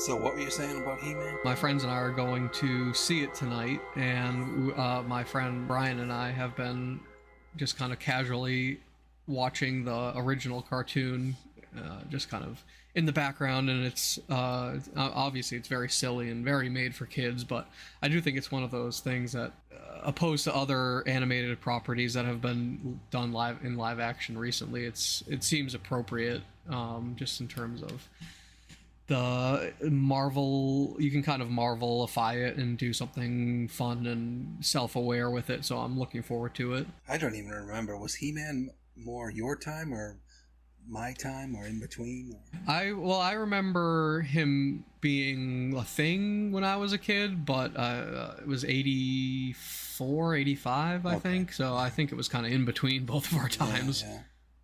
So what were you saying about He-Man? My friends and I are going to see it tonight, and my friend Brian and I have been just kind of casually watching the original cartoon, just kind of in the background, and it's obviously it's very silly and very made for kids, but I do think it's one of those things that, opposed to other animated properties that have been done live action recently, it seems appropriate, just in terms of the Marvel. You can kind of Marvelify it and do something fun and self-aware with it, so I'm looking forward to it. I don't even remember. Was He-Man more your time or my time or in between? I remember him being a thing when I was a kid, but it was 84, 85, I think, so I think it was kind of in between both of our times. Yeah.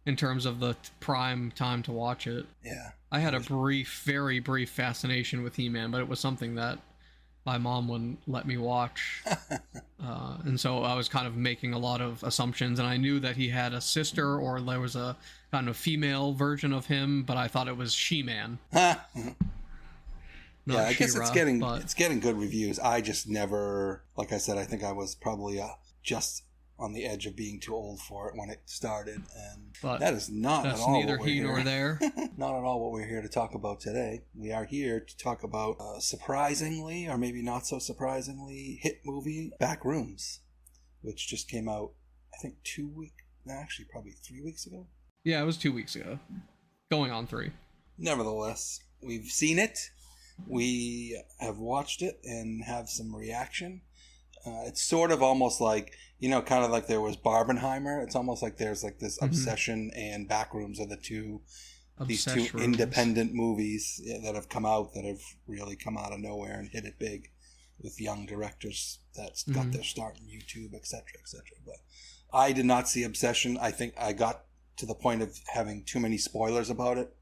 In terms of the prime time to watch it. Yeah. I had a very brief fascination with He-Man, but it was something that my mom wouldn't let me watch. And so I was kind of making a lot of assumptions, and I knew that he had a sister, or there was a kind of female version of him, but I thought it was She-Man. Yeah, I guess She-Ra, it's getting good reviews. I just never, like I said, I think I was probably just on the edge of being too old for it when it started, and that is not at all neither here nor there. Not at all what we're here to talk about today. We are here to talk about surprisingly, or maybe not so surprisingly, hit movie Backrooms, which just came out, I think 3 weeks ago. Yeah, it was 2 weeks ago, going on 3. Nevertheless, we've seen it, we have watched it and have some reaction. It's sort of almost like, kind of like there was Barbenheimer. It's almost like there's like this Obsession and Backrooms are these two independent movies that have come out that have really come out of nowhere and hit it big with young directors that's got their start in YouTube, etc., etc. But I did not see Obsession. I think I got to the point of having too many spoilers about it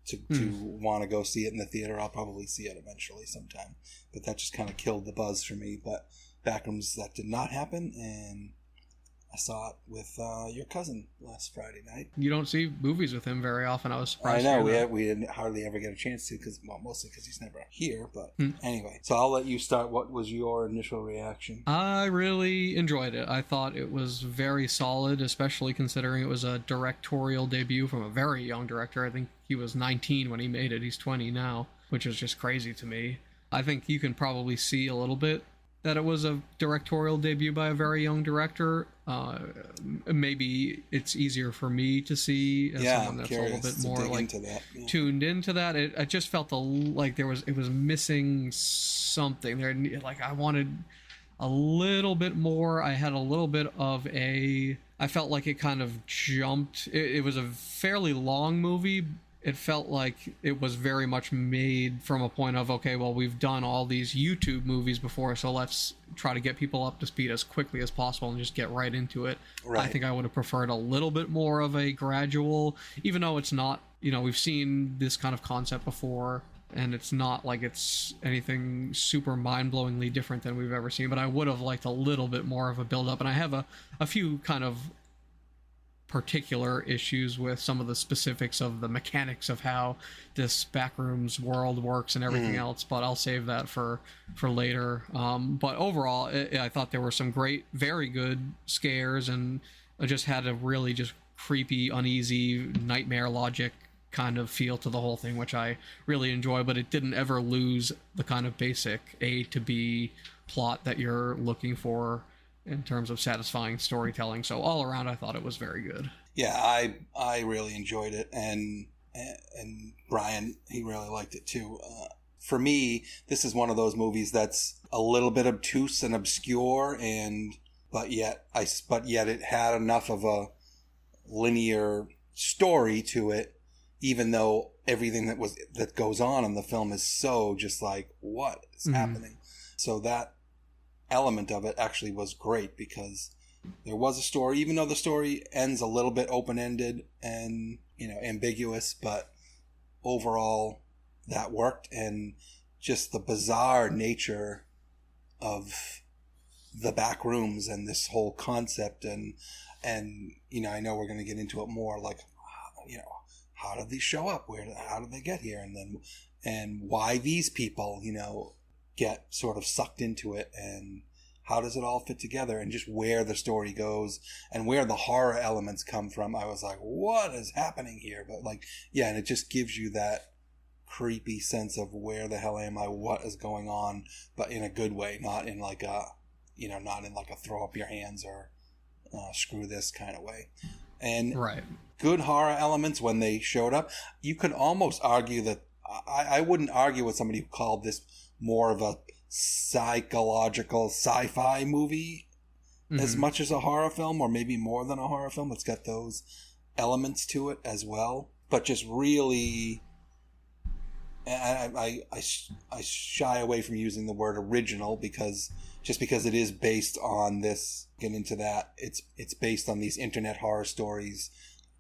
to want to go see it in the theater. I'll probably see it eventually sometime, but that just kind of killed the buzz for me. But Backrooms, that did not happen, and I saw it with your cousin last Friday night. You don't see movies with him very often. I was surprised. I know, we didn't hardly ever get a chance to, mostly because he's never here, but anyway. So I'll let you start. What was your initial reaction? I really enjoyed it. I thought it was very solid, especially considering it was a directorial debut from a very young director. I think he was 19 when he made it. He's 20 now, which is just crazy to me. I think you can probably see a little bit that it was a directorial debut by a very young director. Maybe it's easier for me to see as someone that's a little bit more like tuned into that. It just felt like it was missing something there. Like I wanted a little bit more. I had a little bit of I felt like it kind of jumped. It was a fairly long movie. It felt like it was very much made from a point of, okay, well, we've done all these YouTube movies before, so let's try to get people up to speed as quickly as possible and just get right into it. Right. I think I would have preferred a little bit more of a gradual, even though it's not, we've seen this kind of concept before, and it's not like it's anything super mind-blowingly different than we've ever seen, but I would have liked a little bit more of a build-up, and I have a few kind of particular issues with some of the specifics of the mechanics of how this Backrooms world works and everything else, but I'll save that for later. But overall, I thought there were some very good scares, and I just had a really just creepy, uneasy, nightmare logic kind of feel to the whole thing, which I really enjoy, but it didn't ever lose the kind of basic A to B plot that you're looking for in terms of satisfying storytelling. So all around, I thought it was very good. Yeah, I really enjoyed it, and Brian, he really liked it too. For me, this is one of those movies that's a little bit obtuse and obscure, but yet it had enough of a linear story to it, even though everything that goes on in the film is so just like, what is happening? So that element of it actually was great, because there was a story, even though the story ends a little bit open-ended and ambiguous, but overall that worked. And just the bizarre nature of the back rooms and this whole concept, and I know we're going to get into it more, like how did these show up, how did they get here, and then and why these people, get sort of sucked into it, and how does it all fit together, and just where the story goes and where the horror elements come from. I was like, what is happening here? But like, yeah, and it just gives you that creepy sense of where the hell am I, what is going on, but in a good way, not in like a throw up your hands or screw this kind of way. And Right. good horror elements when they showed up. You could almost argue that I wouldn't argue with somebody who called this more of a psychological sci-fi movie as much as a horror film, or maybe more than a horror film. It's got those elements to it as well, but just really, I shy away from using the word original because it is based on this. Get into that. It's based on these internet horror stories,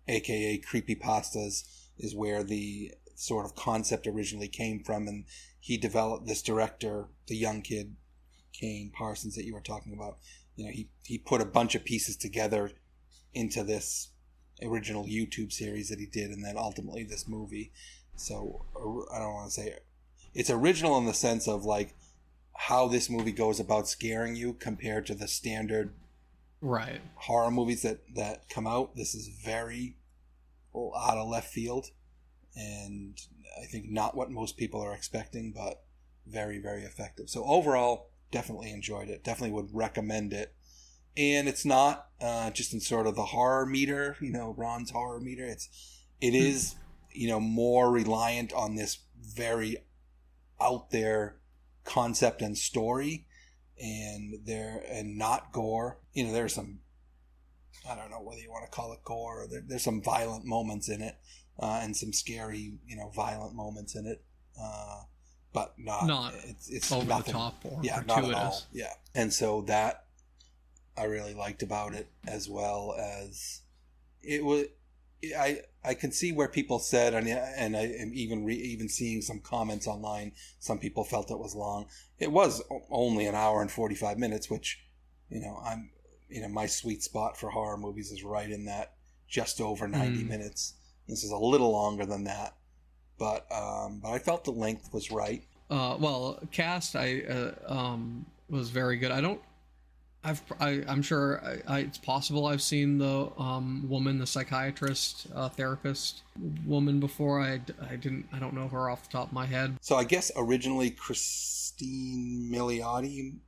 aka creepypastas, is where the sort of concept originally came from, and he developed this director, the young kid Kane Parsons that you were talking about. He put a bunch of pieces together into this original YouTube series that he did, and then ultimately this movie. So I don't want to say it's original in the sense of like how this movie goes about scaring you compared to the standard right horror movies that come out. This is very out of left field, and I think not what most people are expecting, but very, very effective. So overall, definitely enjoyed it. Definitely would recommend it. And it's not just in sort of the horror meter, Ron's horror meter. It is, more reliant on this very out there concept and story, and not gore. There's some, I don't know whether you want to call it gore. There's some violent moments in it, and some scary, violent moments in it, but not it's over nothing, the top or yeah, gratuitous. not at all. Yeah, and so that I really liked about it, as well as it was. I can see where people said, and I am even seeing some comments online. Some people felt it was long. It was only an hour and 45 minutes, which, I'm, my sweet spot for horror movies is right in that just over 90 minutes. This is a little longer than that, but I felt the length was right. Well, cast was very good. I'm sure it's possible I've seen the woman, the psychiatrist, therapist woman before. I don't know her off the top of my head. So I guess originally Kristen Milioti,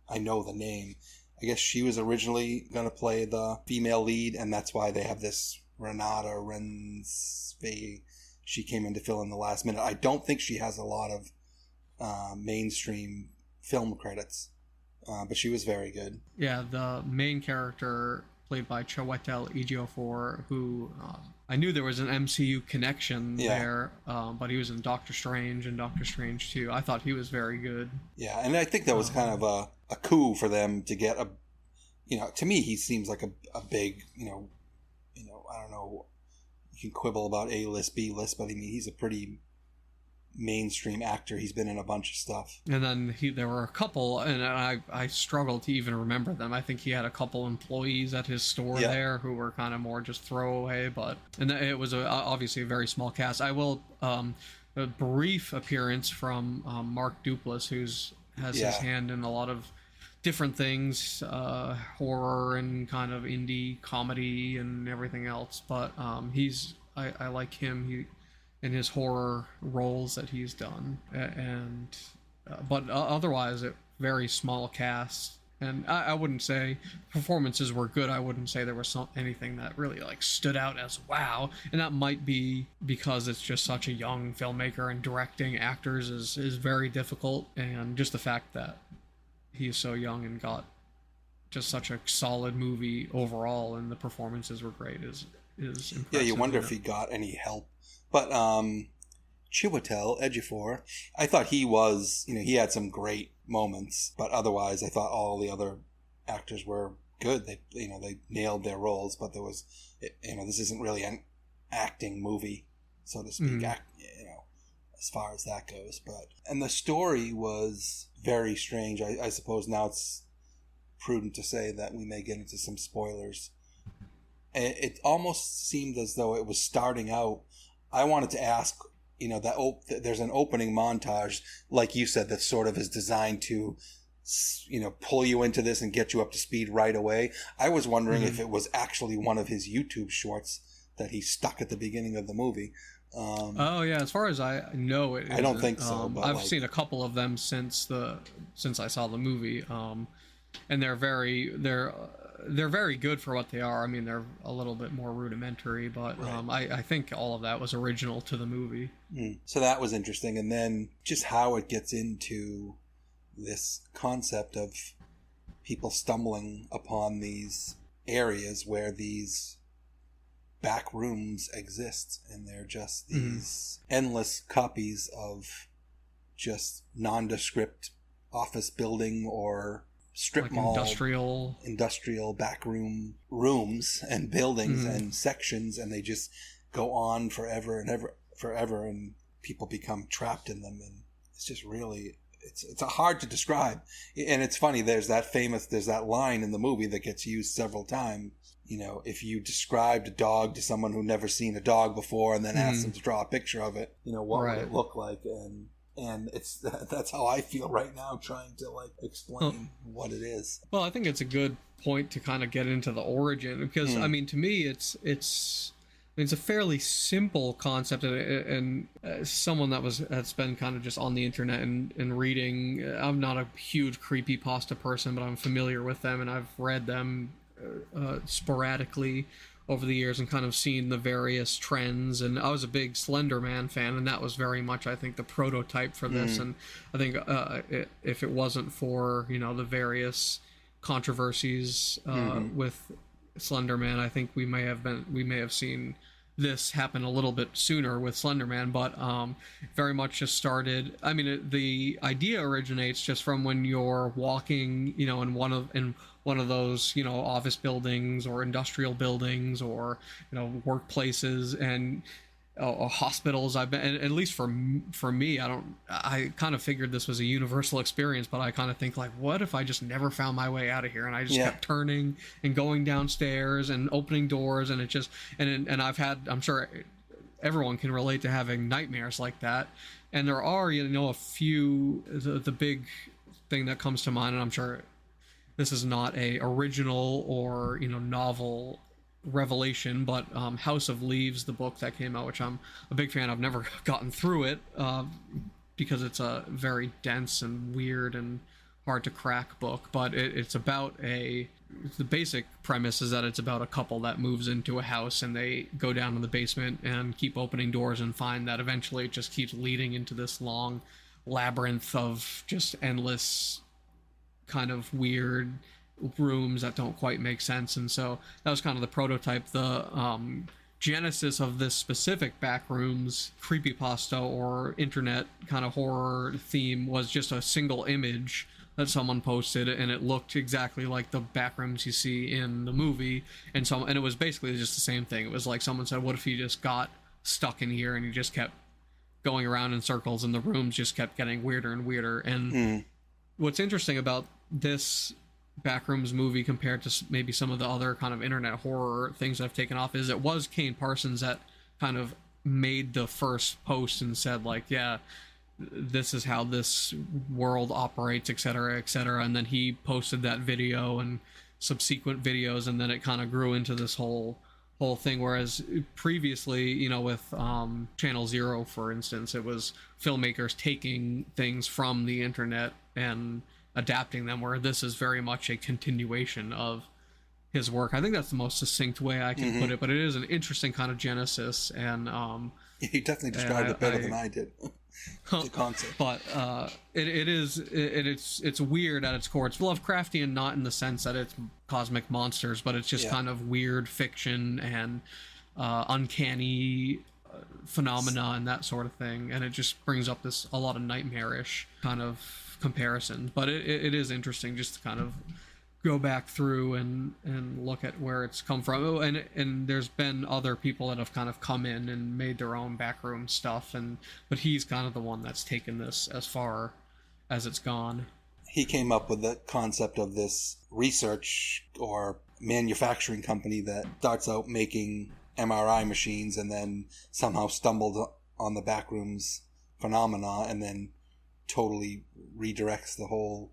I know the name. I guess she was originally going to play the female lead, and that's why they have this Renata Rensve. She came in to fill in the last minute. I don't think she has a lot of mainstream film credits. But she was very good. Yeah, the main character played by Chiwetel Ejiofor, who I knew there was an MCU connection there, but he was in Doctor Strange and Doctor Strange 2. I thought he was very good. Yeah, and I think that was kind of a coup for them to get to me he seems like a big, I don't know, you can quibble about A-list, B-list, but I mean, he's a pretty mainstream actor. He's been in a bunch of stuff. And then there were a couple, and I struggled to even remember them. I think he had a couple employees at his store there who were kind of more just throwaway, and it was obviously a very small cast. I will a brief appearance from Mark Duplass, who's has his hand in a lot of different things, horror and kind of indie comedy and everything else, but I like him. In his horror roles that he's done, but otherwise a very small cast, and I wouldn't say performances were good. I wouldn't say there was anything that really like stood out as wow, and that might be because it's just such a young filmmaker, and directing actors is very difficult, and just the fact that he's so young and got just such a solid movie overall, and the performances were great is impressive. Yeah, you wonder if he got any help. But Chiwetel Ejiofor, I thought he was, he had some great moments, but otherwise I thought all the other actors were good. They nailed their roles, but there was, this isn't really an acting movie, so to speak, as far as that goes. And the story was very strange. I suppose now it's prudent to say that we may get into some spoilers. It almost seemed as though it was starting out. I wanted to ask you know, there's an opening montage, like you said, that sort of is designed to, you know, pull you into this and get you up to speed right away. I was wondering if it was actually one of his YouTube shorts that he stuck at the beginning of the movie. Oh yeah, as far as I know, it isn't. I don't think so. But I've seen a couple of them since I saw the movie, and they're very good for what they are. I mean, they're a little bit more rudimentary, but right. I think all of that was original to the movie. So that was interesting, and then just how it gets into this concept of people stumbling upon these areas where these back rooms exist, and they're just these endless copies of just nondescript office building or strip like mall industrial backroom rooms and buildings and sections, and they just go on forever and people become trapped in them, and it's just really it's hard to describe. And it's funny, there's that line in the movie that gets used several times. You know, if you described a dog to someone who never seen a dog before and then asked them to draw a picture of it, you know, what would it look like? And that's how I feel right now, trying to like explain what it is. Well, I think it's a good point to kind of get into the origin, because I mean, to me, it's a fairly simple concept, and someone that's been kind of just on the internet and reading. I'm not a huge creepypasta person, but I'm familiar with them, and I've read them sporadically over the years and kind of seen the various trends. And I was a big Slender Man fan, and that was very much, I think, the prototype for this. And I think if it wasn't for, you know, the various controversies with Slender Man, I think we may have seen this happen a little bit sooner with Slender Man, but very much just started. I mean, the idea originates just from when you're walking, you know, in one of those, you know, office buildings or industrial buildings or, you know, workplaces and hospitals. I've been, and at least for me, I kind of figured this was a universal experience, but I kind of think like, what if I just never found my way out of here, and I just kept turning and going downstairs and opening doors, and it just and I've had, I'm sure everyone can relate to having nightmares like that. And there are, you know, a few, the big thing that comes to mind, and I'm sure this is not a original or, you know, novel revelation, but House of Leaves, the book that came out, which I'm a big fan. I've never gotten through it because it's a very dense and weird and hard to crack book, but it's about the basic premise is that it's about a couple that moves into a house, and they go down in the basement and keep opening doors and find that eventually it just keeps leading into this long labyrinth of just endless kind of weird rooms that don't quite make sense. And so that was kind of the prototype. The genesis of this specific Backrooms creepypasta or internet kind of horror theme was just a single image that someone posted, and it looked exactly like the Backrooms you see in the movie, and it was basically just the same thing. It was like someone said, what if you just got stuck in here and you just kept going around in circles and the rooms just kept getting weirder and weirder. And what's interesting about this Backrooms movie compared to maybe some of the other kind of internet horror things that have taken off is it was Kane Parsons that kind of made the first post and said like, yeah, this is how this world operates, etc., etc. And then he posted that video and subsequent videos, and then it kind of grew into this whole thing. Whereas previously, you know, with Channel Zero, for instance, it was filmmakers taking things from the internet and adapting them, where this is very much a continuation of his work. I think that's the most succinct way I can put it, but it is an interesting kind of genesis, and you definitely described it better than I did. The concept, but it's weird at its core. It's Lovecraftian, not in the sense that it's cosmic monsters, but it's just kind of weird fiction and uncanny phenomena and that sort of thing, and it just brings up a lot of nightmarish kind of comparison. But it is interesting just to kind of go back through and look at where it's come from. Oh, and there's been other people that have kind of come in and made their own backroom stuff, but he's kind of the one that's taken this as far as it's gone. He came up with the concept of this research or manufacturing company that starts out making MRI machines and then somehow stumbled on the Backrooms phenomena and then totally redirects the whole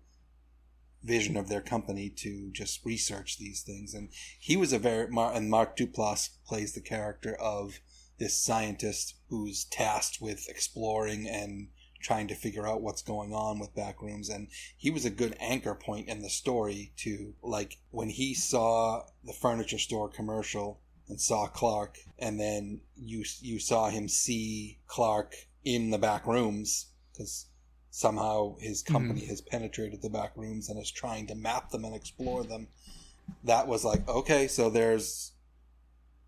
vision of their company to just research these things. And he was and Mark Duplass plays the character of this scientist who's tasked with exploring and trying to figure out what's going on with Backrooms. And he was a good anchor point in the story to, like, when he saw the furniture store commercial and saw Clark, and then you saw him see Clark in the back rooms, because somehow his company has penetrated the back rooms and is trying to map them and explore them. That was like, okay, so there's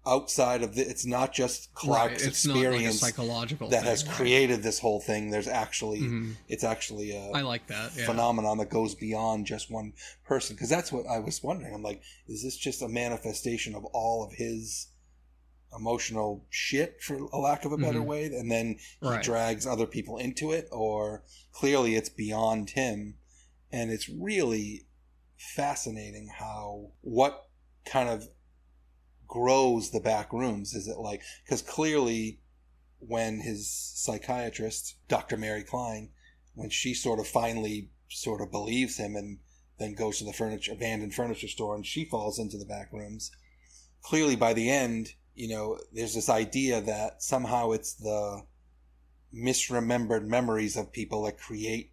outside of it's not just Clark's experience not like a psychological that thing, has created this whole thing. There's actually it's actually a I like that phenomenon that goes beyond just one person, because that's what I was wondering. I'm like, is this just a manifestation of all of his emotional shit, for a lack of a better way, and then he drags other people into it, or clearly it's beyond him? And it's really fascinating how what kind of grows the back rooms. Is it like, because clearly when his psychiatrist, Dr. Mary Klein, when she sort of finally sort of believes him and then goes to the abandoned furniture store, and she falls into the back rooms, clearly by the end, you know, there's this idea that somehow it's the misremembered memories of people that create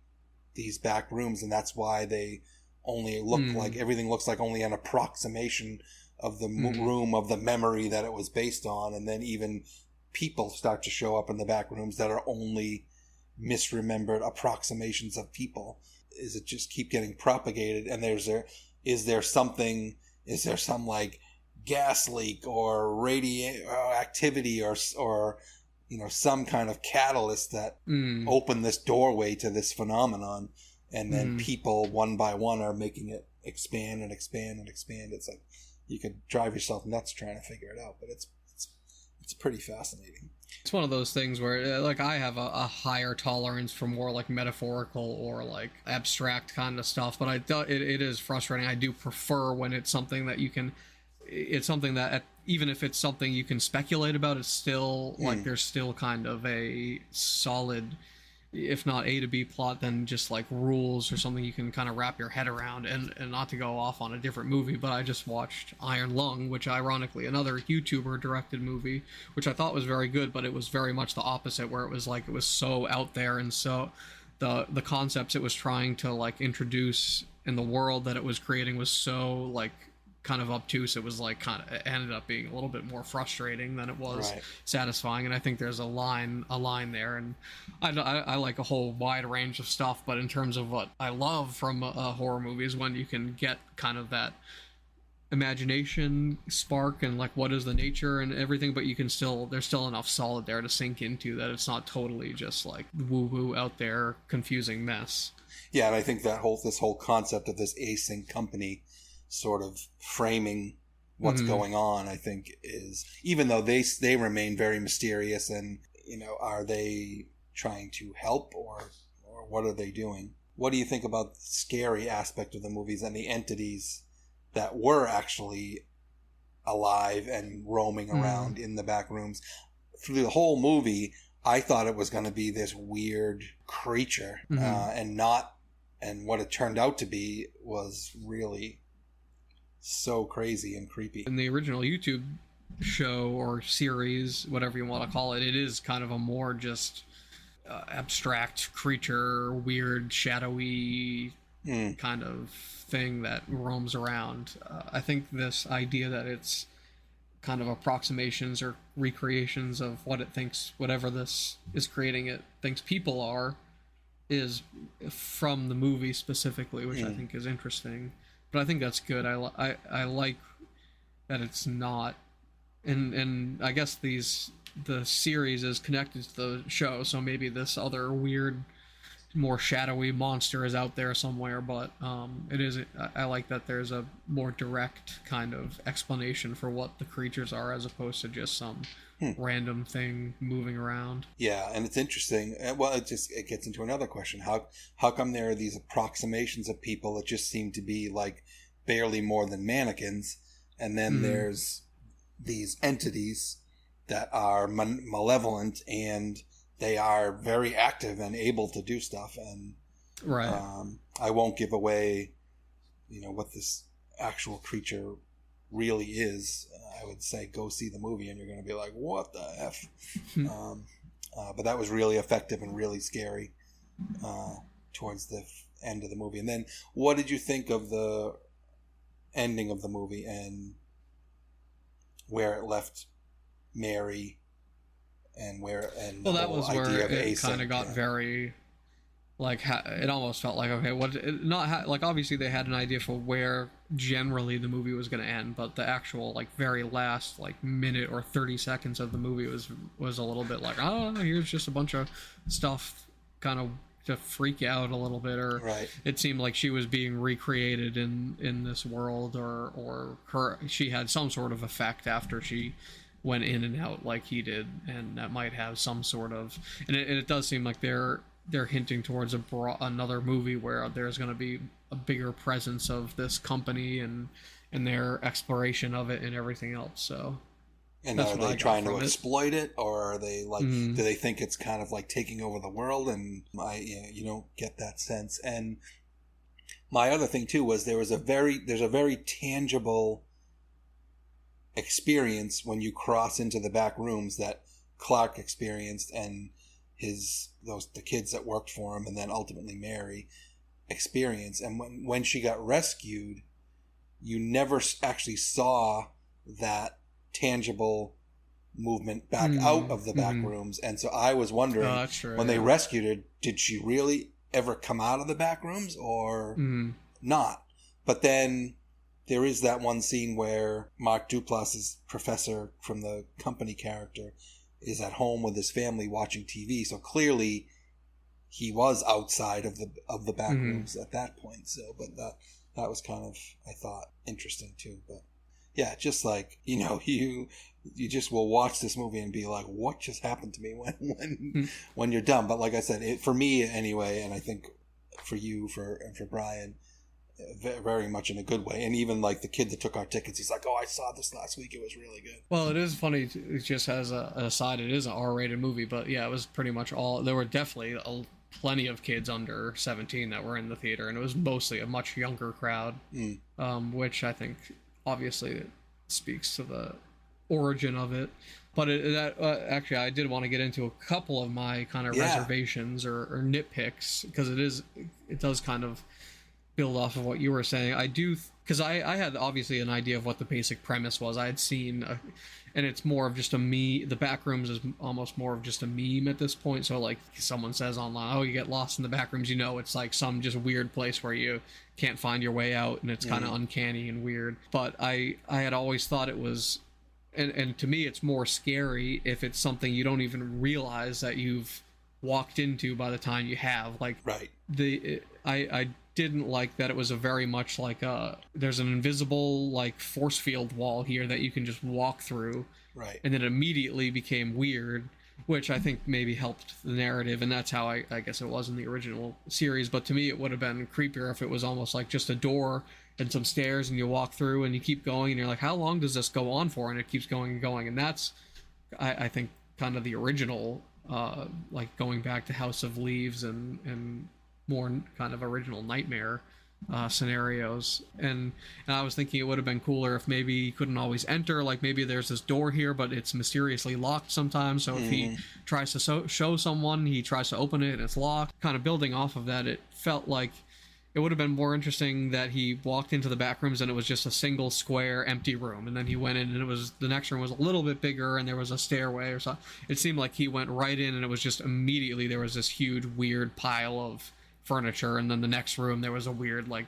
these back rooms, and that's why they only look like, everything looks like only an approximation of the room of the memory that it was based on. And then even people start to show up in the back rooms that are only misremembered approximations of people. Is it just keep getting propagated? And is there some like gas leak or radioactivity or you know, some kind of catalyst that opened this doorway to this phenomenon, and then people one by one are making it expand and expand and expand. It's like you could drive yourself nuts trying to figure it out, but it's pretty fascinating. It's one of those things where, like, I have a higher tolerance for more like metaphorical or like abstract kind of stuff, but it is frustrating. I do prefer when it's something that you can. It's something that, even if it's something you can speculate about, it's still like there's still kind of a solid, if not A to B plot, then just like rules or something you can kind of wrap your head around. And not to go off on a different movie, but I just watched Iron Lung, which ironically another YouTuber directed movie, which I thought was very good, but it was very much the opposite, where it was like, it was so out there, and so the concepts it was trying to like introduce in the world that it was creating was so like kind of obtuse. It was like kind of, it ended up being a little bit more frustrating than it was satisfying. And I think there's a line there, and I like a whole wide range of stuff, but in terms of what I love from a horror movie is when you can get kind of that imagination spark and like what is the nature and everything, but you can still, there's still enough solid there to sink into, that it's not totally just like woo woo out there confusing mess. Yeah, and I think that this whole concept of this async company sort of framing what's going on, I think, is, even though they remain very mysterious, and you know, are they trying to help or what are they doing? What do you think about the scary aspect of the movies and the entities that were actually alive and roaming around in the back rooms? Through the whole movie, I thought it was going to be this weird creature, and what it turned out to be was really so crazy and creepy. In the original YouTube show or series, whatever you want to call it, it is kind of a more just abstract creature, weird, shadowy kind of thing that roams around. I think this idea that it's kind of approximations or recreations of what it thinks, whatever this is creating, it thinks people are, is from the movie specifically, which I think is interesting. But I think that's good. I like that it's not, and I guess the series is connected to the show, so maybe this other weird, more shadowy monster is out there somewhere. But it is. I like that there's a more direct kind of explanation for what the creatures are, as opposed to just some random thing moving around. Yeah, and it's interesting. Well, it gets into another question. How come there are these approximations of people that just seem to be like barely more than mannequins, and then there's these entities that are malevolent and they are very active and able to do stuff. And Right. I won't give away, what this actual creature really is. I would say go see the movie and you're going to be like, what the F? But that was really effective and really scary towards the end of the movie. And then what did you think of the ending of the movie and where it left Mary and well, that was where it kind of got very, like, it almost felt like, okay, like, obviously they had an idea for where generally the movie was going to end, but the actual, like, very last, like, minute or 30 seconds of the movie was a little bit like, here's just a bunch of stuff kind of to freak out a little bit, or right. It seemed like she was being recreated in this world, or she had some sort of effect after she went in and out like he did, and that might have some sort of, and it does seem like they're hinting towards another movie where there's going to be a bigger presence of this company and their exploration of it and everything else. So, and are they trying to exploit it, or are they like, do they think it's kind of like taking over the world? And you don't get that sense. And my other thing too was there's a very tangible experience when you cross into the back rooms that Clark experienced, and the kids that worked for him, and then ultimately Mary experienced. And when she got rescued, you never actually saw that tangible movement back out of the back rooms. And so I was wondering, when they rescued her, did she really ever come out of the back rooms or not? But then there is that one scene where Mark Duplass's professor from the company character is at home with his family watching TV. So clearly he was outside of the back rooms at that point. So, but that was kind of, I thought, interesting too. But yeah, just like, you just will watch this movie and be like, what just happened to me when you're done? But like I said, for me anyway, and I think for you, and for Brian, very much in a good way. And even like the kid that took our tickets, he's like, I saw this last week, it was really good. Well, it is funny, just as an aside, it is an R-rated movie, but yeah, it was pretty much there were definitely plenty of kids under 17 that were in the theater, and it was mostly a much younger crowd, which I think obviously speaks to the origin of it. But actually, I did want to get into a couple of my kind of reservations or nitpicks, because it does kind of build off of what you were saying. I do, because I had obviously an idea of what the basic premise was. I had seen, and it's more of just a meme. The Backrooms is almost more of just a meme at this point. So like someone says online, you get lost in the Backrooms, it's like some just weird place where you can't find your way out, and it's kind of uncanny and weird. But I had always thought it was, and to me it's more scary if it's something you don't even realize that you've walked into by the time you have. Like, right. I didn't like that it was a very much like there's an invisible like force field wall here that you can just walk through, right? And then it immediately became weird, which I think maybe helped the narrative, and that's how I guess it was in the original series. But to me it would have been creepier if it was almost like just a door and some stairs, and you walk through and you keep going, and you're like, how long does this go on for? And it keeps going and going. And that's I think kind of the original like going back to House of Leaves and more kind of original Nightmare scenarios. And I was thinking it would have been cooler if maybe he couldn't always enter, like maybe there's this door here but it's mysteriously locked sometimes, so if he tries to show someone, he tries to open it and it's locked. Kind of building off of that, it felt like it would have been more interesting that he walked into the back rooms and it was just a single square empty room, and then he went in and the next room was a little bit bigger and there was a stairway or something. It seemed like he went right in and it was just immediately there was this huge weird pile of furniture, and then the next room there was a weird like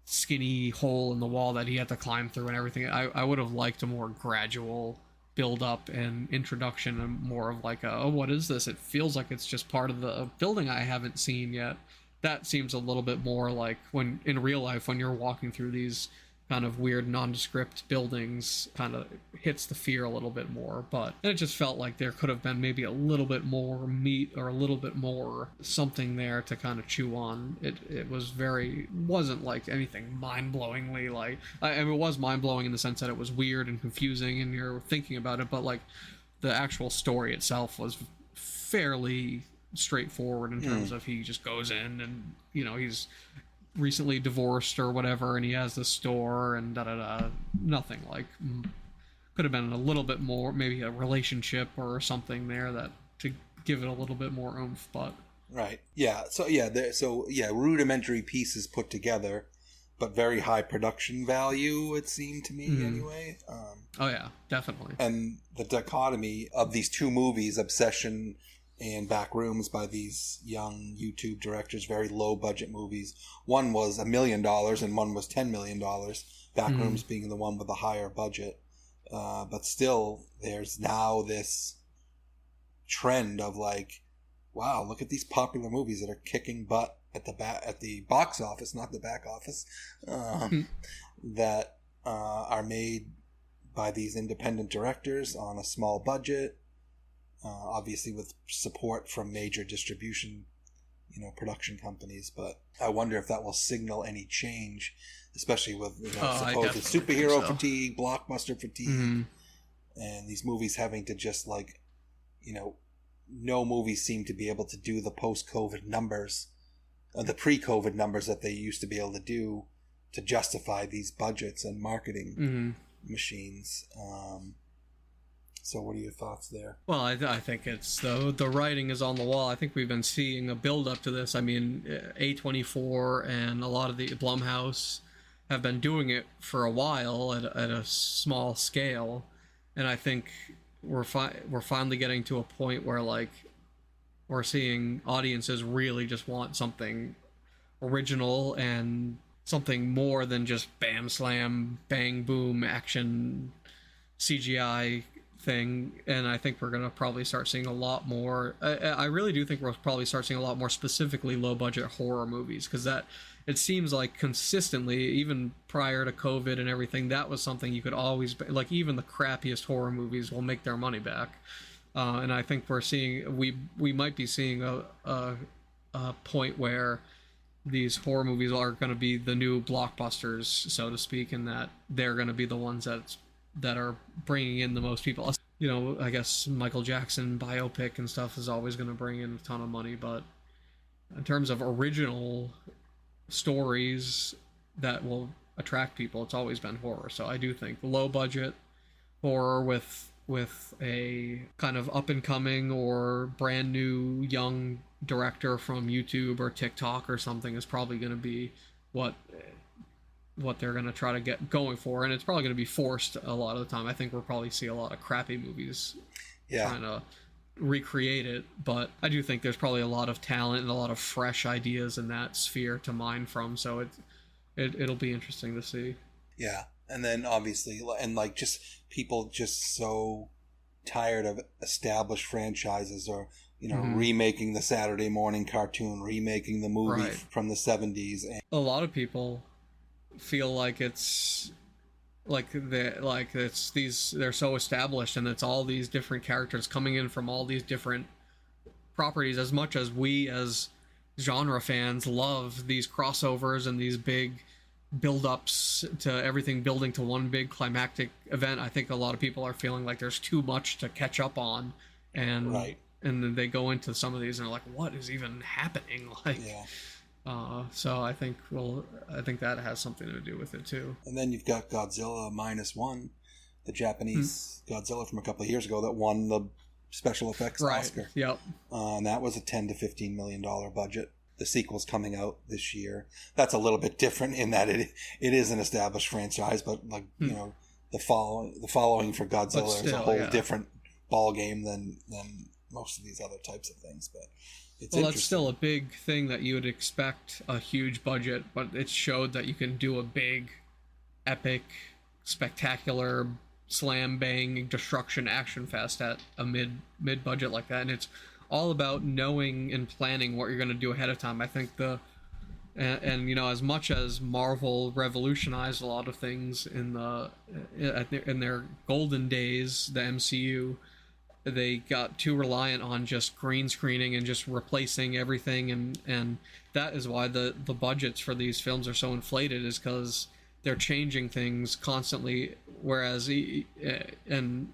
skinny hole in the wall that he had to climb through and everything. I would have liked a more gradual build up and introduction, and more of like what is this? It feels like it's just part of the building I haven't seen yet. That seems a little bit more like when in real life when you're walking through these kind of weird nondescript buildings, kind of hits the fear a little bit more. But it just felt like there could have been maybe a little bit more meat or a little bit more something there to kind of chew on. It wasn't like anything mind-blowingly like, I mean, it was mind-blowing in the sense that it was weird and confusing and you're thinking about it, but like the actual story itself was fairly straightforward in terms of he just goes in and, you know, he's recently divorced or whatever, and he has the store and da-da-da. Nothing like... Could have been a little bit more, maybe a relationship or something there that to give it a little bit more oomph, but... Right. Yeah. So, rudimentary pieces put together, but very high production value, it seemed to me, anyway. Oh, yeah, definitely. And the dichotomy of these two movies, Obsession and Backrooms, by these young YouTube directors, very low-budget movies. One was $1 million and one was $10 million. Backrooms being the one with the higher budget. But still, there's now this trend of like, wow, look at these popular movies that are kicking butt at the box office, not the back office, that are made by these independent directors on a small budget, obviously with support from major distribution, production companies. But I wonder if that will signal any change, especially with supposed superhero fatigue, blockbuster fatigue, and these movies having to just no movies seem to be able to do the post-COVID numbers, the pre-COVID numbers that they used to be able to do to justify these budgets and marketing machines. So what are your thoughts there? Well, I think it's the writing is on the wall. I think we've been seeing a build up to this. I mean, A24 and a lot of the Blumhouse have been doing it for a while at a small scale, and I think we're finally getting to a point where we're seeing audiences really just want something original and something more than just bam slam bang boom action CGI thing. And I think we're going to probably start seeing a lot more. I really do think we'll probably start seeing a lot more specifically low budget horror movies, because that it seems like consistently, even prior to COVID and everything, that was something you could always, like, even the crappiest horror movies will make their money back. And I think we might be seeing a point where these horror movies are going to be the new blockbusters, so to speak, and that they're going to be the ones that are bringing in the most people. I guess Michael Jackson biopic and stuff is always going to bring in a ton of money, but in terms of original stories that will attract people, it's always been horror. So I do think low budget horror with a kind of up and coming or brand new young director from YouTube or TikTok or something is probably going to be what they're going to try to get going for, and it's probably going to be forced a lot of the time. I think we'll probably see a lot of crappy movies trying to recreate it, but I do think there's probably a lot of talent and a lot of fresh ideas in that sphere to mine from, so it'll be interesting to see. Yeah, and then obviously, and just people just so tired of established franchises, or remaking the Saturday morning cartoon, remaking the movie from the 70s. And a lot of people feel like it's they're so established, and it's all these different characters coming in from all these different properties. As much as we as genre fans love these crossovers and these big build-ups to everything building to one big climactic event, I think a lot of people are feeling like there's too much to catch up on, and then they go into some of these and they're like, what is even happening? So I think that has something to do with it too. And then you've got Godzilla -1, the Japanese Godzilla from a couple of years ago that won the special effects Oscar. Yep. And that was a $10 to $15 million budget. The sequel's coming out this year. That's a little bit different in that it is an established franchise, but the following for Godzilla is a whole different ball game than most of these other types of things. But that's still a big thing that you would expect a huge budget, but it showed that you can do a big, epic, spectacular, slam bang destruction action fest at a mid budget like that, and it's all about knowing and planning what you're going to do ahead of time. I think as much as Marvel revolutionized a lot of things in their golden days, the MCU, they got too reliant on just green screening and just replacing everything, and that is why the budgets for these films are so inflated, is because they're changing things constantly, whereas and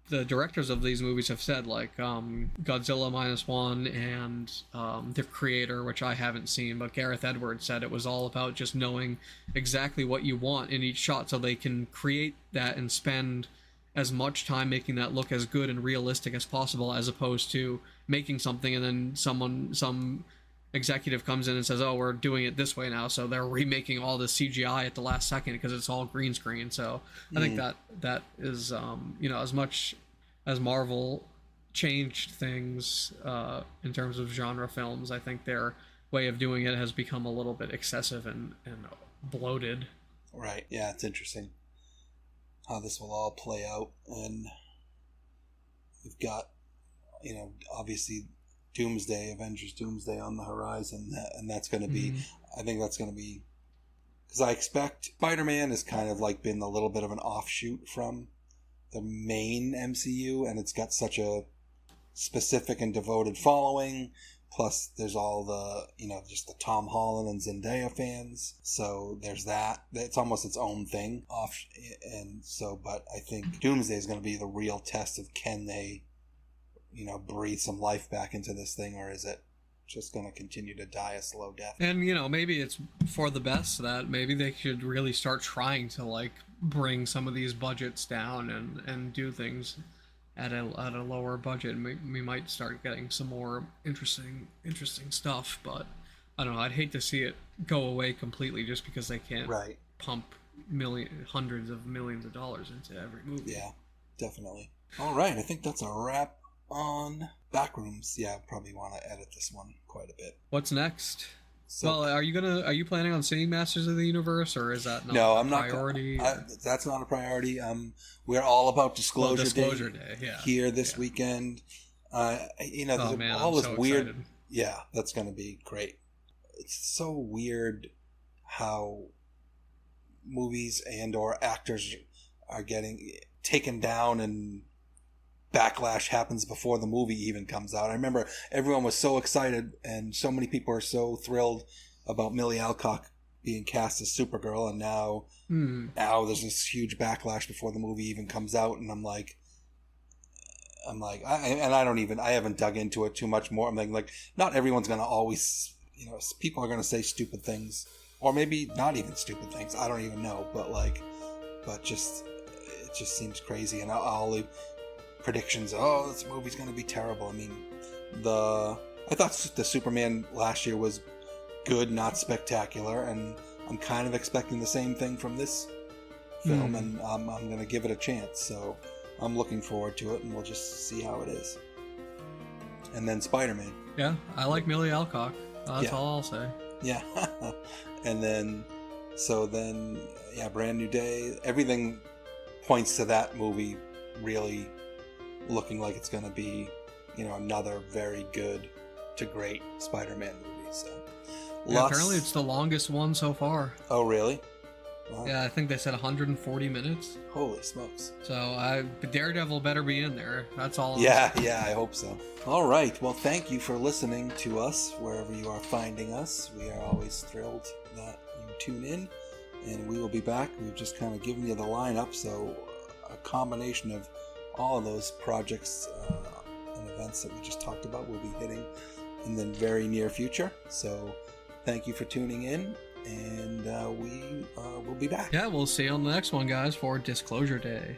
the directors of these movies have said, like Godzilla -1 and the creator, which I haven't seen, but Gareth Edwards said it was all about just knowing exactly what you want in each shot so they can create that and spend as much time making that look as good and realistic as possible, as opposed to making something and then some executive comes in and says, oh, we're doing it this way now, so they're remaking all the CGI at the last second because it's all green screen. So I think that is as much as Marvel changed things in terms of genre films, I think their way of doing it has become a little bit excessive and bloated. Right. Yeah, it's interesting how this will all play out. And you've got, obviously Avengers Doomsday on the horizon, and that's going to be, I think that's going to be, because I expect Spider-Man has kind of like been a little bit of an offshoot from the main MCU, and it's got such a specific and devoted following, plus there's all the, just the Tom Holland and Zendaya fans, so there's that. It's almost its own thing, but I think Doomsday is going to be the real test of, can they breathe some life back into this thing, or is it just going to continue to die a slow death? And maybe it's for the best that maybe they should really start trying to like bring some of these budgets down and do things at a lower budget. We might start getting some more interesting stuff, but I don't know, I'd hate to see it go away completely just because they can't pump hundreds of millions of dollars into every movie. Yeah, definitely. All right, I think that's a wrap on Backrooms. Yeah, I probably want to edit this one quite a bit. What's next? So, well, are you planning on seeing Masters of the Universe, or is that not a priority? That's not a priority. We're all about Disclosure Day here this weekend. There's all this weird. Excited. Yeah, that's going to be great. It's so weird how movies and or actors are getting taken down, and backlash happens before the movie even comes out. I remember everyone was so excited, and so many people are so thrilled about Millie Alcock being cast as Supergirl, and now there's this huge backlash before the movie even comes out, and I haven't dug into it too much more. I'm like, not everyone's gonna always, people are gonna say stupid things, or maybe not even stupid things. I don't even know, but it just seems crazy, and all the predictions, this movie's going to be terrible. I mean, I thought the Superman last year was good, not spectacular, and I'm kind of expecting the same thing from this film, and I'm going to give it a chance, so I'm looking forward to it, and we'll just see how it is. And then Spider-Man. Yeah, I like Millie Alcock. That's all I'll say. Yeah. And then, Brand New Day. Everything points to that movie really looking like it's going to be, another very good to great Spider-Man movie. So, apparently it's the longest one so far. Oh, really? Wow. Yeah, I think they said 140 minutes. Holy smokes! So, Daredevil better be in there. That's all. Yeah, I hope so. All right. Well, thank you for listening to us wherever you are finding us. We are always thrilled that you tune in, and we will be back. We've just kind of given you the lineup, so a combination of all of those projects and events that we just talked about will be hitting in the very near future. So thank you for tuning in, and we will be back. Yeah, we'll see you on the next one, guys, for Disclosure Day.